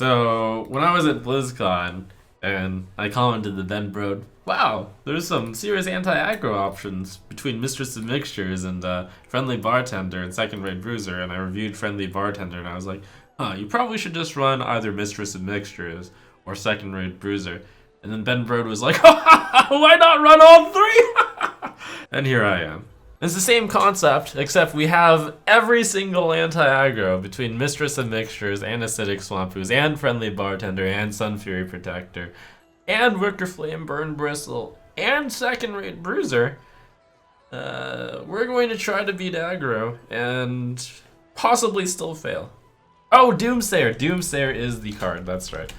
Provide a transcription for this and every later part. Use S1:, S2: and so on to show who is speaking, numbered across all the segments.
S1: So when I was at BlizzCon and I commented to Ben Brode, wow, there's some serious anti-aggro options between Mistress of Mixtures and Friendly Bartender and Second Rate Bruiser, and I reviewed Friendly Bartender and I was like, huh, you probably should just run either Mistress of Mixtures or Second Rate Bruiser. And then Ben Brode was like, why not run all three? And here I am. It's the same concept, except we have every single anti-aggro between Mistress of Mixtures and Acidic Swamp Ooze and Friendly Bartender and Sun Fury Protector and Wicker Flame Burn Bristle and Second Rate Bruiser. We're going to try to beat aggro and possibly still fail. Oh, Doomsayer! Doomsayer is the card, that's right.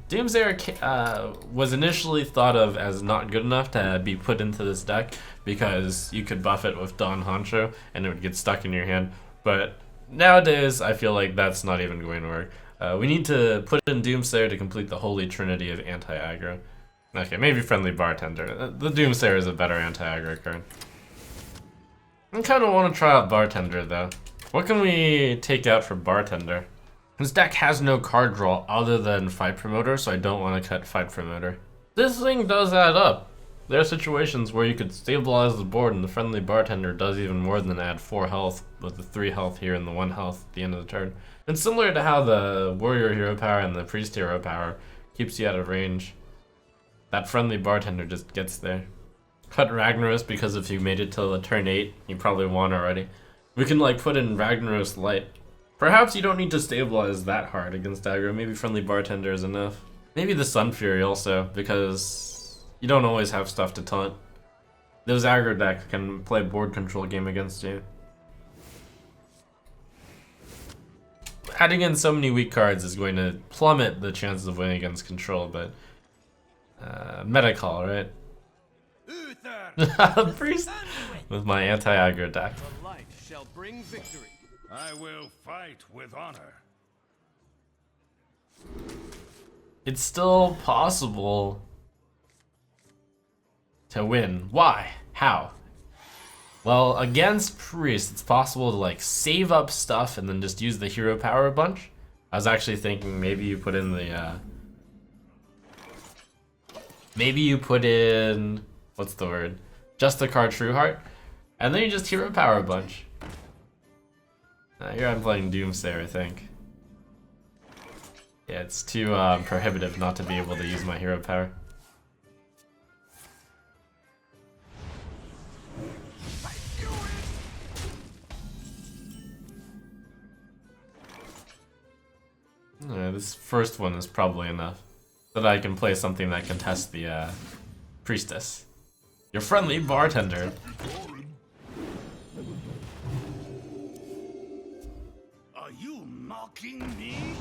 S1: Doomsayer was initially thought of as not good enough to be put into this deck because you could buff it with Don Honcho and it would get stuck in your hand. But nowadays, I feel like that's not even going to work. We need to put in Doomsayer to complete the holy trinity of anti-aggro. Okay, maybe Friendly Bartender. The Doomsayer is a better anti-aggro card. I kind of want to try out Bartender though. What can we take out for Bartender? This deck has no card draw other than Fight Promoter, so I don't want to cut Fight Promoter. This thing does add up. There are situations where you could stabilize the board and the Friendly Bartender does even more than add 4 health with the 3 health here and the 1 health at the end of the turn. And similar to how the Warrior Hero Power and the Priest Hero Power keeps you out of range, that Friendly Bartender just gets there. Cut Ragnaros because if you made it till the turn 8, you probably won already. We can like put in Ragnaros Light. Perhaps you don't need to stabilize that hard against aggro. Maybe Friendly Bartender is enough. Maybe the Sun Fury also, because you don't always have stuff to taunt. Those aggro decks can play board control game against you. Adding in so many weak cards is going to plummet the chances of winning against control, but meta call, right? Priest with my anti-aggro deck.
S2: The light shall bring victory.
S3: I will fight with honor.
S1: It's still possible to win. Why? How? Well, against Priest, it's possible to like save up stuff and then just use the hero power a bunch. I was actually thinking maybe you put in the what's the word? Just the card True Heart, and then you just hero power a bunch. Here I'm playing Doomsayer, I think. Yeah, it's too prohibitive not to be able to use my hero power. This first one is probably enough. So that I can play something that can test the Priestess. Your Friendly Bartender.
S3: Are you mocking me?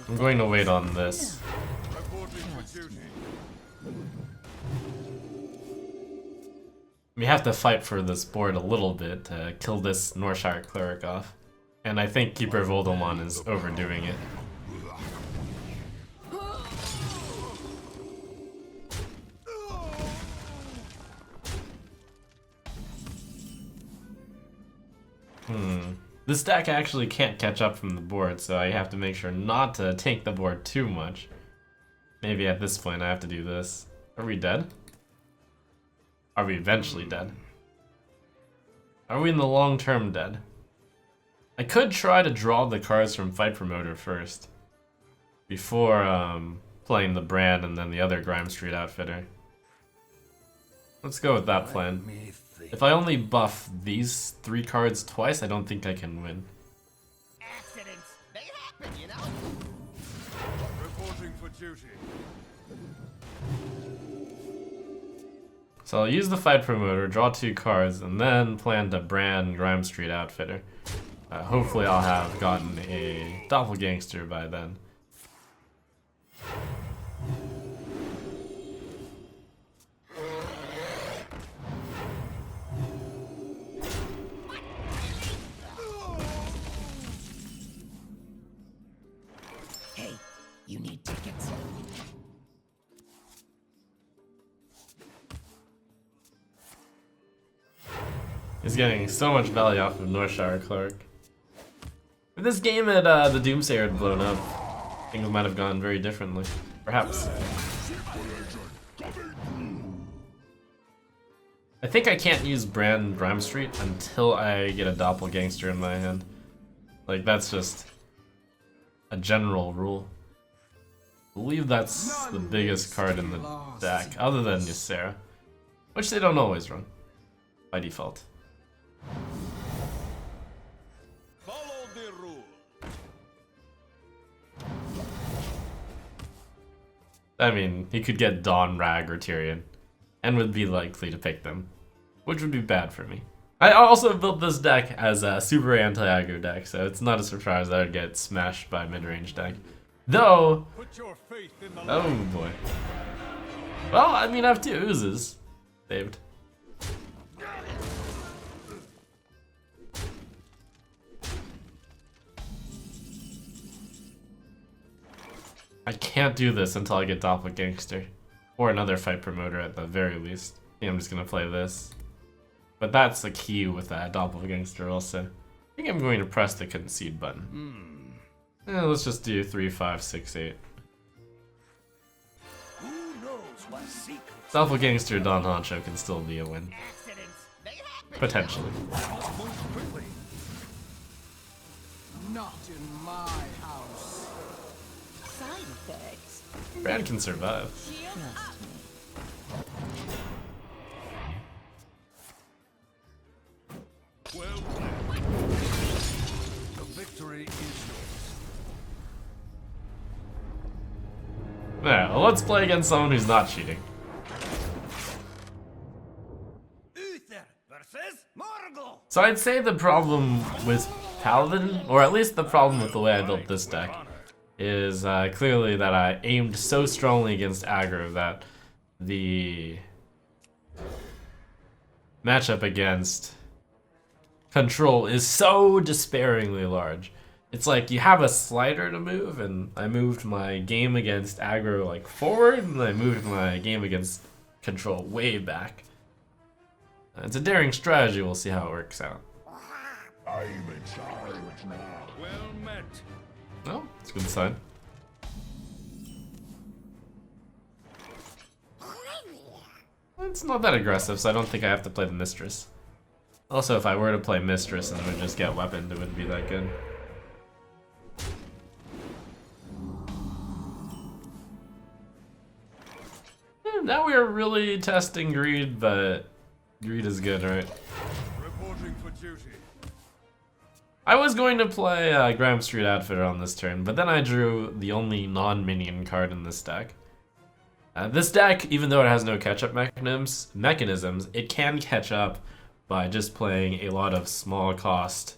S1: I'm going to wait on this. We have to fight for this board a little bit to kill this Norshire Cleric off. And I think Keeper of Oldemon is overdoing it. This deck actually can't catch up from the board, so I have to make sure not to tank the board too much. Maybe at this point I have to do this. Are we dead? Are we eventually dead? Are we in the long term dead? I could try to draw the cards from Fight Promoter first. Before playing the Brand and then the other Grime Street Outfitter. Let's go with that plan. If I only buff these 3 cards twice, I don't think I can win.
S2: Accidents, they happen, you know.
S3: Reporting for duty.
S1: So I'll use the Fight Promoter, draw 2 cards, and then plan to Brand Grime Street Outfitter. Hopefully I'll have gotten a Doppelgangster by then.
S2: Hey, you need tickets.
S1: He's getting so much value off of Northshire Clark. If this game had the Doomsayer had blown up, things might have gone very differently. Perhaps. I think I can't use Brand Bram Street until I get a Doppelgangster in my hand. Like, that's just a general rule. I believe that's the biggest card in the deck, other than Ysera, which they don't always run by default.
S2: Follow the rule.
S1: I mean, he could get Dawn, Rag, or Tyrion, and would be likely to pick them, which would be bad for me. I also built this deck as a super anti-aggro deck, so it's not a surprise that I'd get smashed by mid-range deck. Though,
S3: Put your faith in the
S1: oh boy. Well, I mean, I have 2 oozes saved. I can't do this until I get Doppelgangster. Or another fight promoter at the very least. Yeah, I'm just gonna play this. But that's the key with that Doppelgangster also. I think I'm going to press the concede button. Let's just do 3, 5, 6, 8.
S3: Who knows what secrets
S1: Doppelgangster Don Honcho can still be a win.
S2: Accidents, they happen.
S1: Potentially.
S3: move quickly.
S4: Not in my house.
S5: Side effects.
S1: Brand can survive.
S5: Shield up.
S3: Well played. The victory is yours.
S1: Alright, well, let's play against someone who's not cheating.
S2: Uther versus Morgul.
S1: So I'd say the problem with Paladin, or at least the problem with the way I built this deck, is clearly that I aimed so strongly against aggro that the matchup against control is so despairingly large. It's like you have a slider to move, and I moved my game against aggro like forward, and I moved my game against control way back. It's a daring strategy, we'll see how it works out.
S3: I'm in charge now. Well met.
S1: Oh, it's a good sign. It's not that aggressive, so I don't think I have to play the Mistress. Also, if I were to play Mistress and would just get weaponed, it wouldn't be that good. Now we are really testing greed, but greed is good, right?
S3: Reporting for duty.
S1: I was going to play Graham Street Outfitter on this turn, but then I drew the only non-minion card in this deck. This deck, even though it has no catch-up mechanisms, it can catch up by just playing a lot of small-cost,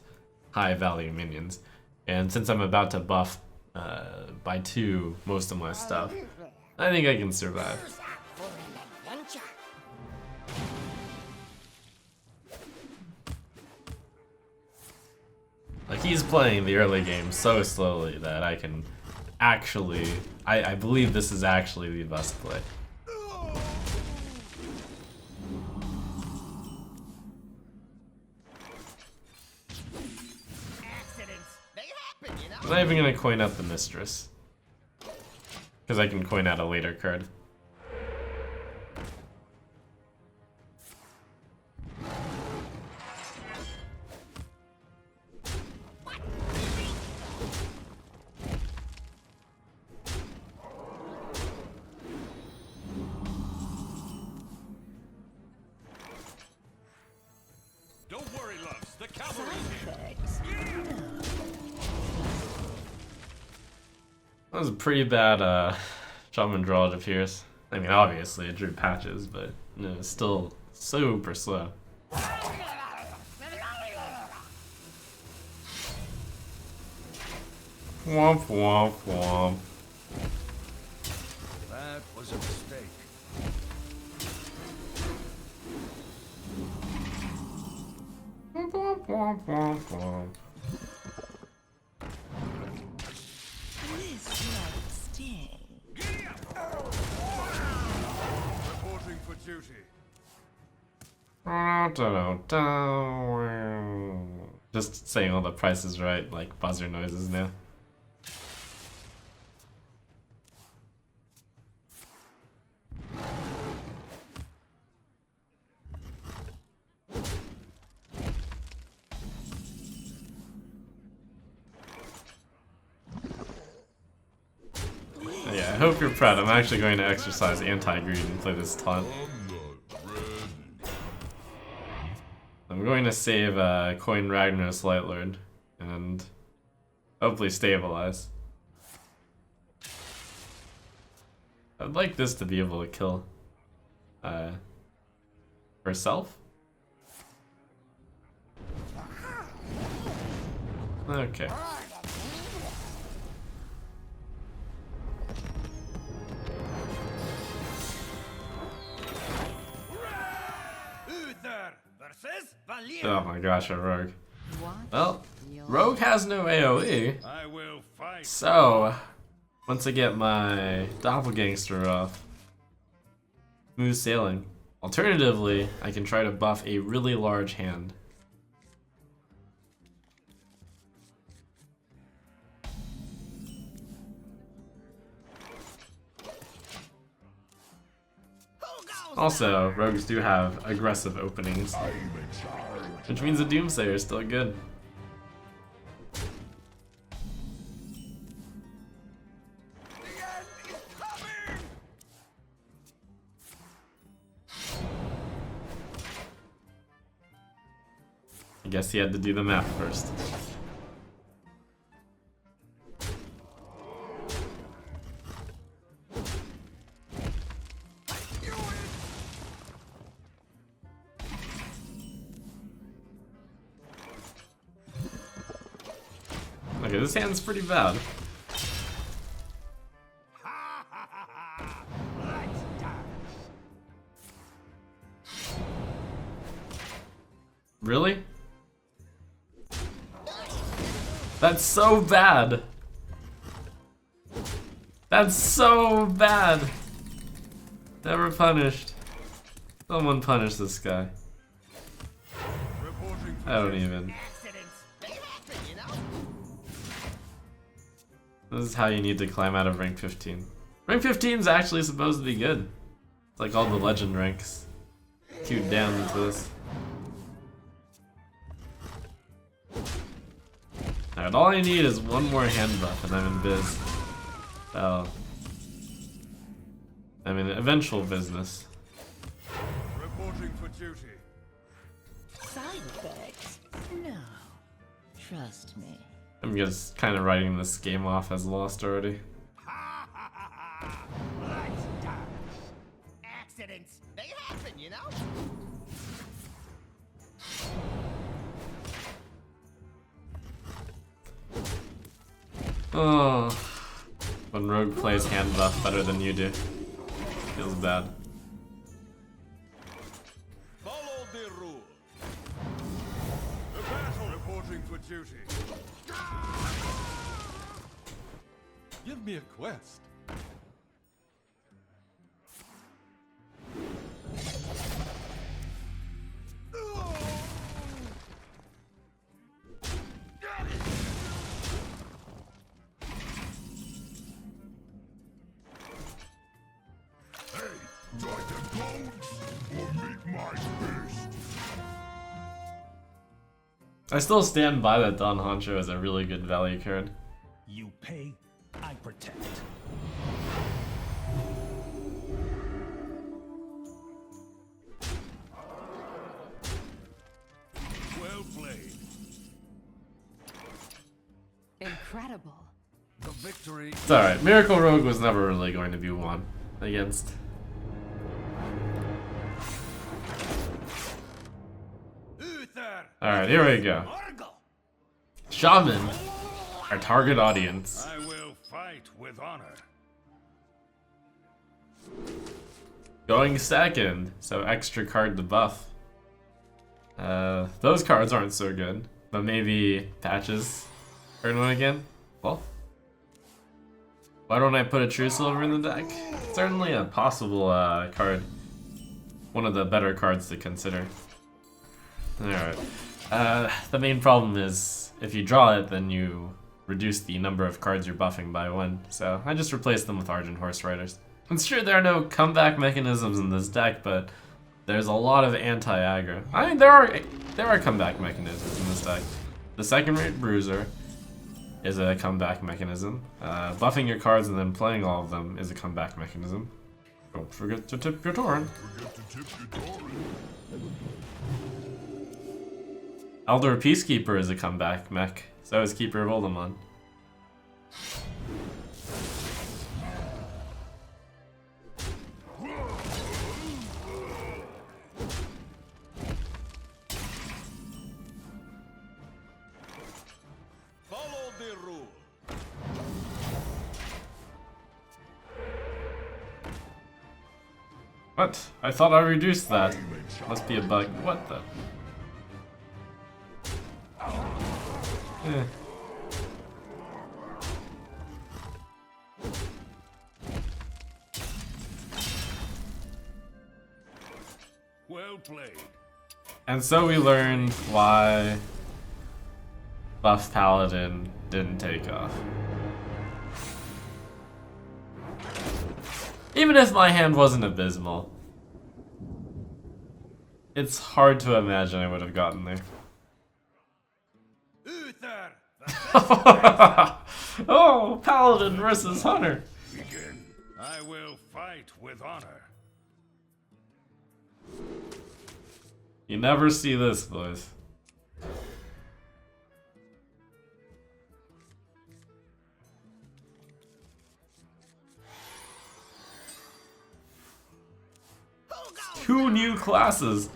S1: high-value minions. And since I'm about to buff by 2 most of my stuff, I think I can survive.
S2: For an adventure.
S1: Like, he's playing the early game so slowly that I can actually... I believe this is actually the best play.
S2: Accidents, they happen, you know.
S1: I'm not even gonna coin out the Mistress, because I can coin out a later card.
S3: Don't worry, loves. The
S5: Side
S3: cavalry is here.
S5: effects.
S1: That was a pretty bad Shaman draw, it appears. I mean, obviously it drew patches, but you know, it's still super slow. Womp womp womp.
S3: That was a mistake.
S1: Womp womp womp womp womp.
S5: This might sting.
S3: Reporting for duty.
S1: Just saying all the prices right, like buzzer noises now. Yeah, I hope you're proud. I'm actually going to exercise anti-greed and play this taunt. I'm going to save Coin Ragnaros Lightlord and hopefully stabilize. I'd like this to be able to kill herself. Okay.
S2: Uther versus Valier.
S1: Oh my gosh, a rogue.
S5: What?
S1: Well, rogue has no AoE,
S3: I will fight.
S1: so once I get my doppelgangster off, smooth sailing. Alternatively, I can try to buff a really large hand. Also, rogues do have aggressive openings, which means the Doomsayer is still good. I guess he had to do the math first. Okay, this hand's pretty bad. Really? That's so bad. That's so bad. Never punished. Someone punish this guy. I don't even.
S2: Accidents, they happen, you know?
S1: This is how you need to climb out of rank 15. Rank 15 is actually supposed to be good. It's like all the legend ranks queued down into this. Alright, all I need is one more hand buff and I'm in biz. Oh. I'm in eventual business.
S3: Reporting for duty.
S5: Side effects? No. Trust me.
S1: I'm just kind of writing this game off as lost already.
S2: Let's dance. Accidents, they happen, you know?
S1: Oh. When Rogue plays hand buff better than you do. Feels bad.
S3: Follow the rule. The battle reporting for duty. Give me a quest.
S1: I still stand by that Don Honcho is a really good value card.
S6: You pay, I protect.
S3: Well played.
S5: Incredible.
S3: The victory.
S1: It's alright, Miracle Rogue was never really going to be won against.
S2: Uther.
S1: Alright, here we go.
S2: Morgul.
S1: Shaman, our target audience.
S3: I will fight with honor.
S1: Going second, so extra card to buff. Those cards aren't so good, but maybe patches earn one again. Well, why don't I put a True Silver in the deck? Certainly a possible card. One of the better cards to consider. Alright. The main problem is if you draw it, then you reduce the number of cards you're buffing by 1. So I just replaced them with Argent Horse Riders. It's true there are no comeback mechanisms in this deck, but there's a lot of anti-aggro. I mean, there are comeback mechanisms in this deck. The second-rate Bruiser is a comeback mechanism. Buffing your cards and then playing all of them is a comeback mechanism. Don't forget to tip your torrent. Elder Peacekeeper is a comeback mech. So is Keeper of Oldemon.
S3: Follow the rule.
S1: What? I thought I reduced that. Must be a bug. What the? Eh.
S3: Well played.
S1: And so we learned why Buff Paladin didn't take off. Even if my hand wasn't abysmal, it's hard to imagine I would have gotten there.
S3: Uther,
S1: Oh, Paladin versus Hunter.
S3: begin. I will fight with honor.
S1: You never see this, boys. Two new classes.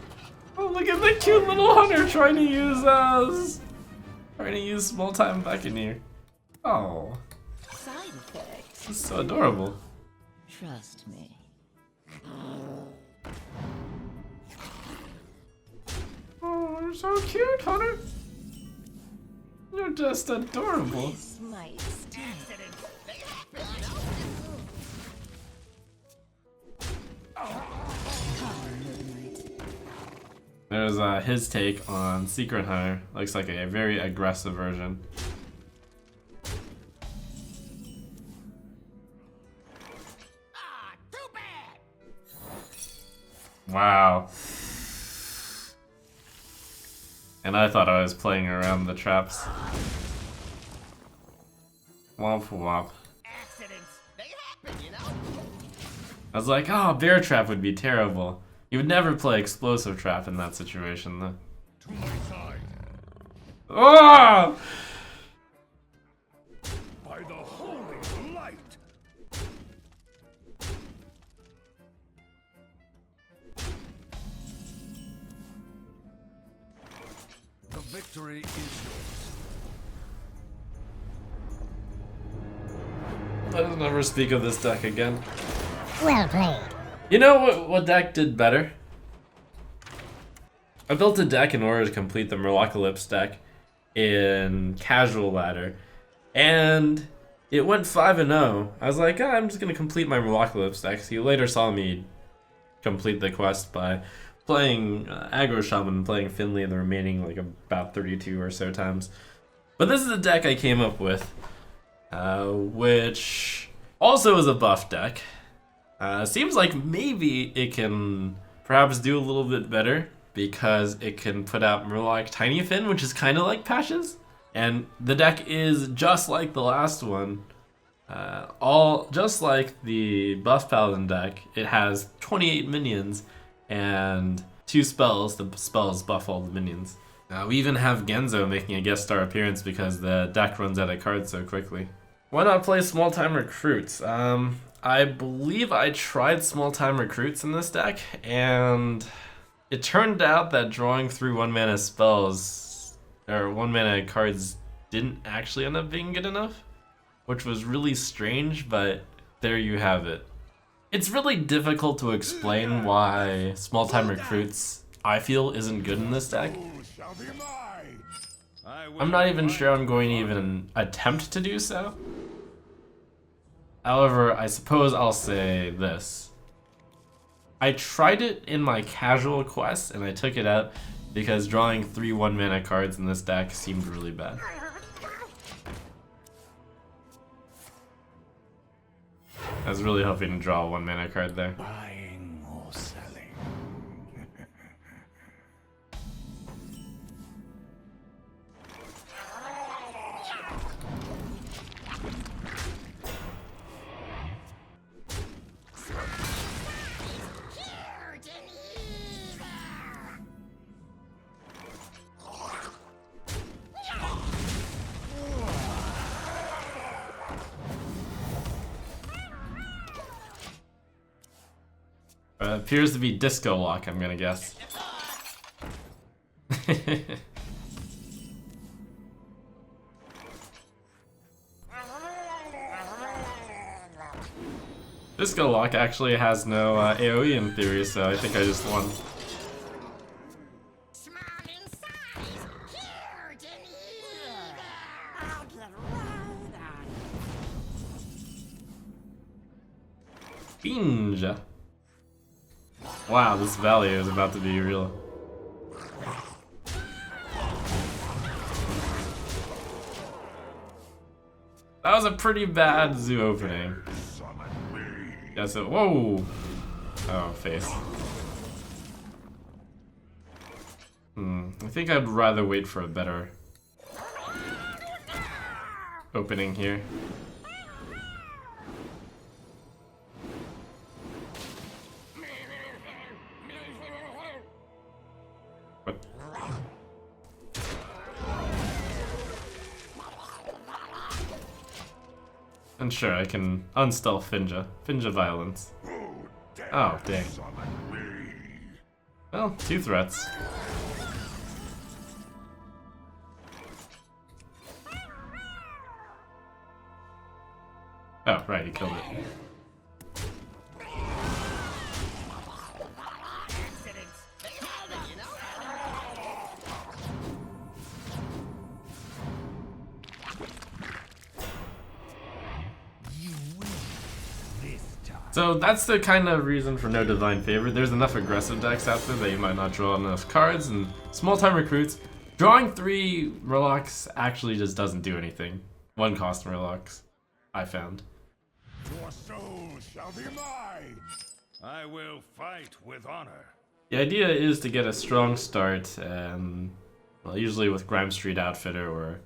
S1: Oh, look at the cute little hunter trying to use small time Buccaneer. Oh,
S5: Side effects.
S1: this is so adorable.
S5: Trust me.
S1: Oh, you're so cute, Hunter. You're just adorable.
S5: This might sting.
S2: Accidents, they happen, you know?
S1: There's his take on Secret Hunter. Looks like a very aggressive version.
S2: Ah, too bad.
S1: Wow. And I thought I was playing around the traps. Womp womp.
S2: Accidents, they happen, you know?
S1: I was like, oh, Bear Trap would be terrible. You would never play Explosive Trap in that situation, though.
S3: To my side.
S1: Oh!
S3: By the holy light.
S6: The victory is yours.
S1: Let's never speak of this deck again.
S5: Well played.
S1: You know what deck did better? I built a deck in order to complete the Murlocalypse deck in Casual Ladder, and it went 5-0. I was like, I'm just gonna complete my Murlocalypse deck. So you later saw me complete the quest by playing Aggro Shaman and playing Finley the remaining like about 32 or so times. But this is a deck I came up with, which also is a buff deck. Seems like maybe it can perhaps do a little bit better because it can put out Murloc Tiny Fin, which is kind of like Patches. And the deck is just like the last one. Just like the Buff Paladin deck, it has 28 minions and 2 spells. The spells buff all the minions. We even have Genzo making a guest star appearance because the deck runs out of cards so quickly. Why not play Small Time Recruits? I believe I tried Small Time Recruits in this deck, and it turned out that drawing through 1-mana spells, or 1-mana cards, didn't actually end up being good enough, which was really strange, but there you have it. It's really difficult to explain why Small Time Recruits, I feel, isn't good in this deck.
S3: Shall be mine.
S1: I'm not even sure I'm going to even attempt to do so. However, I suppose I'll say this. I tried it in my casual quest and I took it out because drawing 3 1-mana cards in this deck seemed really bad. I was really hoping to draw a 1-mana card there.
S6: Buying or selling.
S1: Appears to be Disco Lock, I'm gonna guess. Disco Lock actually has no AoE in theory, so I think I just won.
S2: Small in size, huge in evil.
S1: Binge. Wow, this value is about to be real. That was a pretty bad zoo opening. Yeah, so whoa! Oh, face. I think I'd rather wait for a better opening here. What? And sure, I can unstealth Finja. Finja violence. Oh, dang. Well, 2 threats. Oh, right, he killed it. So that's the kind of reason for no Divine Favor. There's enough aggressive decks out there that you might not draw enough cards, and small-time recruits, drawing 3 Murlocs actually just doesn't do anything. 1-cost Murlocs, I found.
S3: Your soul shall be mine. I will fight with honor.
S1: The idea is to get a strong start, well, usually with Grime Street Outfitter or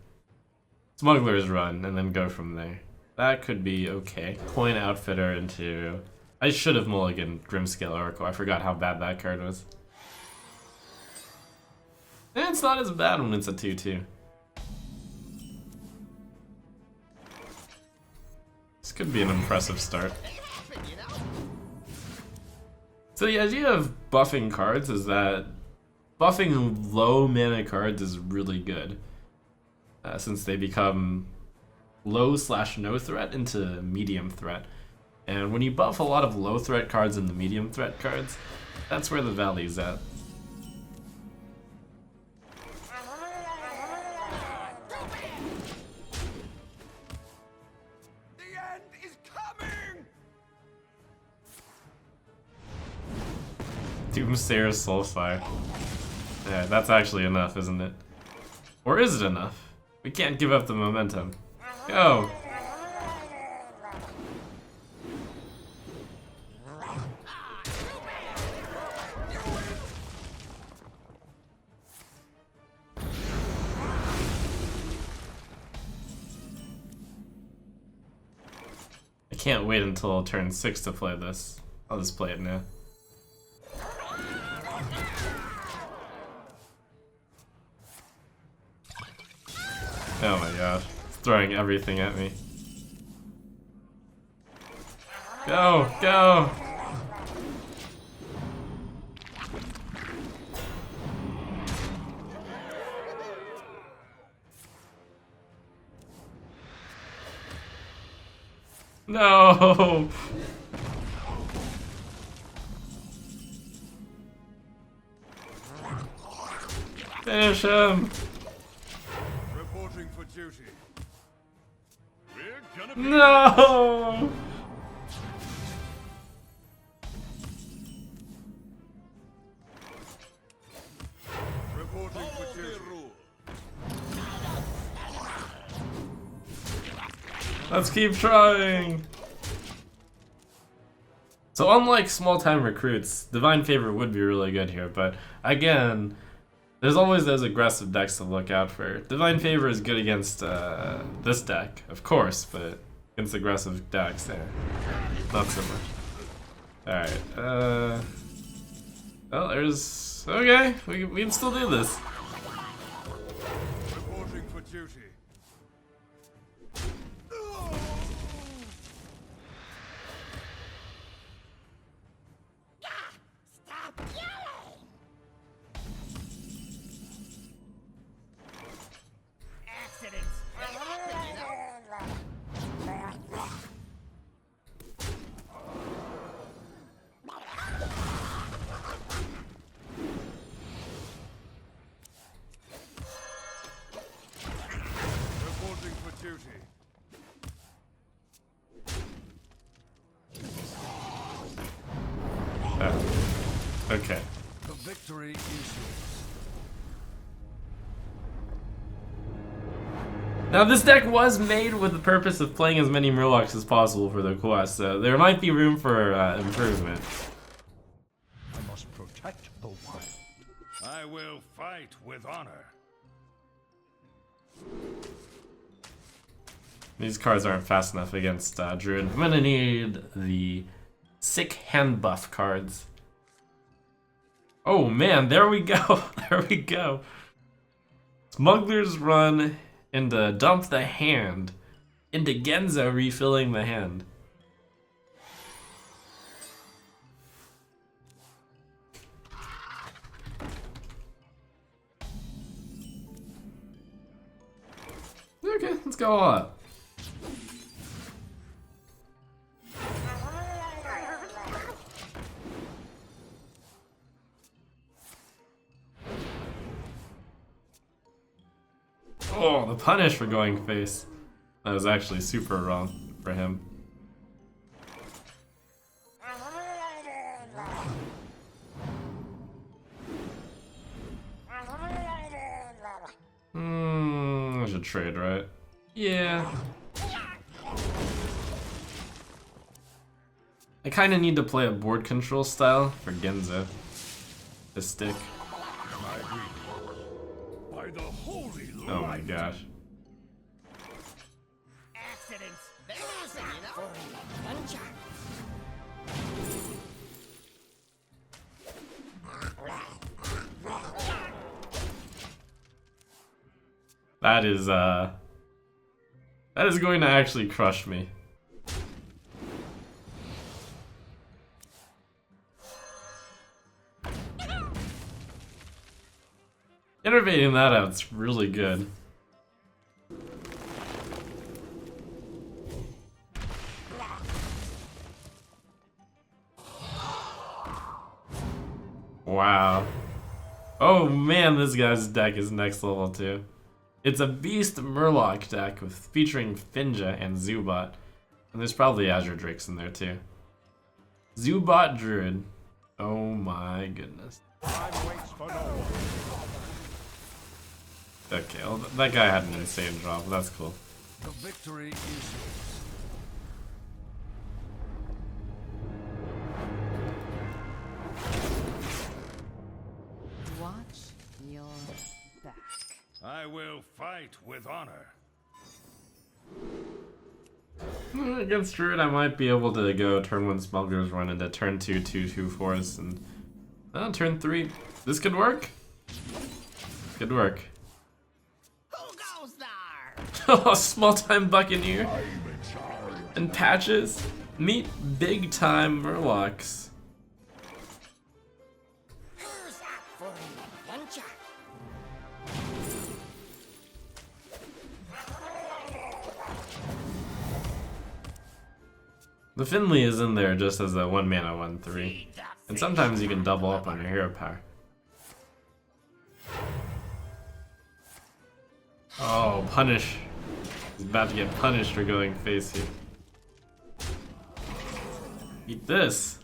S1: Smuggler's Run, and then go from there. That could be okay. Coin Outfitter into... I should have mulliganed Grimscale Oracle. I forgot how bad that card was. And it's not as bad when it's a 2-2. This could be an impressive start. So the idea of buffing cards is that buffing low mana cards is really good. Since they become low/no threat into medium threat. And when you buff a lot of low threat cards into medium threat cards, that's where the value's at.
S3: The end is coming.
S1: Doomsayer's Soulfire. Yeah, that's actually enough, isn't it? Or is it enough? We can't give up the momentum. Go! I can't wait until turn 6 to play this. I'll just play it now. Oh my god. It's throwing everything at me. Go! Go! No! Finish him!
S3: Reporting for duty. We're gonna be
S1: No! Let's keep trying. So unlike small-time recruits, Divine Favor would be really good here, but again, there's always those aggressive decks to look out for. Divine Favor is good against this deck, of course, but against aggressive decks there, not so much. Alright, well, there's... okay, we can still do this.
S3: Reporting for duty.
S2: Stop yelling! Accidents. They happen, you know?
S3: Reporting for duty.
S1: Okay.
S3: The victory is yours.
S1: Now this deck was made with the purpose of playing as many Murlocs as possible for the quest, so there might be room for improvement.
S6: I must protect the wild.
S3: I will fight with honor.
S1: These cards aren't fast enough against Druid. I'm gonna need the sick hand buff cards. Oh man, there we go. There we go. Smuggler's Run into Dump the Hand into Genzo refilling the hand. Okay, let's go all out. Oh, the punish for going face. That was actually super wrong for him. I should trade, right? Yeah. I kind of need to play a board control style for Genzo. This stick.
S3: By the holy
S1: Oh my gosh.
S2: Accidents. They happen, you know?
S1: That is going to actually crush me. Innovating that out's really good. Wow. Oh man, this guy's deck is next level too. It's a Beast Murloc deck with featuring Finja and Zubat. And there's probably Azure Drakes in there too. Zubat Druid. Oh my goodness.
S3: Time waits for no one.
S1: Okay, well, that guy had an insane drop. That's cool.
S3: The victory is yours.
S5: Watch your back.
S3: I will fight with honor.
S1: Against Druid, I might be able to go turn 1 Smuggler's Run into turn 2 2/4, and turn 3. This could work. Could work.
S2: Who goes there?
S1: Oh, small time Buccaneer and Patches. Meet big time Murlocs.
S2: Who's up for an adventure?
S1: The Finley is in there just as a 1 mana 1/3. And sometimes you can double up on your hero power. Oh, punish. He's about to get punished for going face here. Eat this.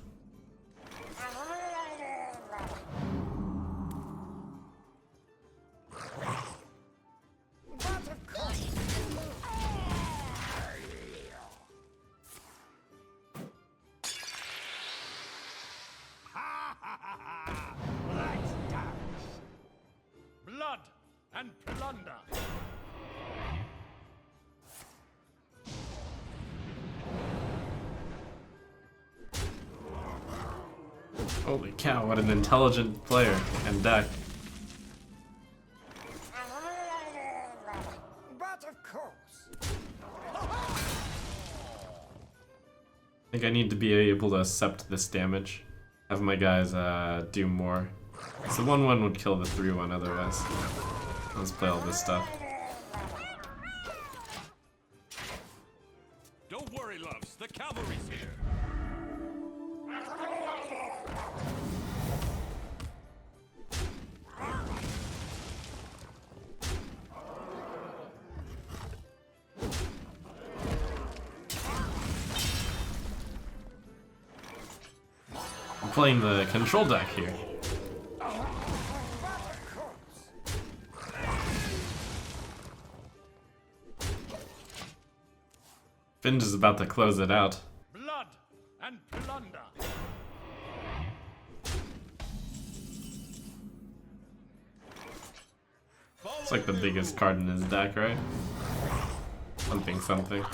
S3: plunder.
S1: Holy cow, what an intelligent player and deck.
S4: But of course.
S1: I think I need to be able to accept this damage. Have my guys do more. So 1-1 would kill the 3-1 otherwise. Let's play all this stuff.
S3: Don't worry, loves. The cavalry's here.
S1: I'm playing the control deck here. Finge is about to close it out.
S3: Blood and plunder.
S1: It's like the biggest card in his deck, right? Something, something.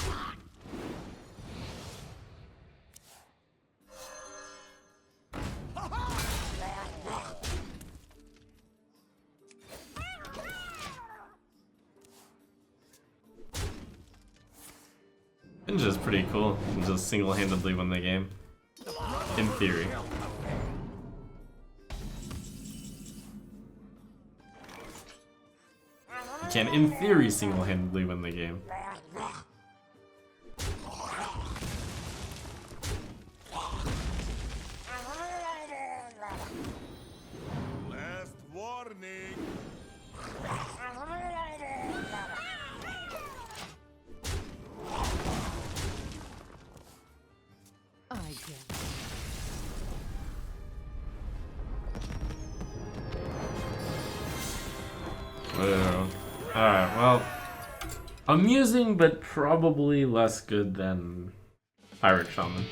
S1: Finge is pretty cool. You can just single-handedly win the game. In theory. You can, in theory, single-handedly win the game.
S3: Last warning.
S5: I get it.
S1: Whoa. Alright, well, amusing, but probably less good than Pirate Shaman.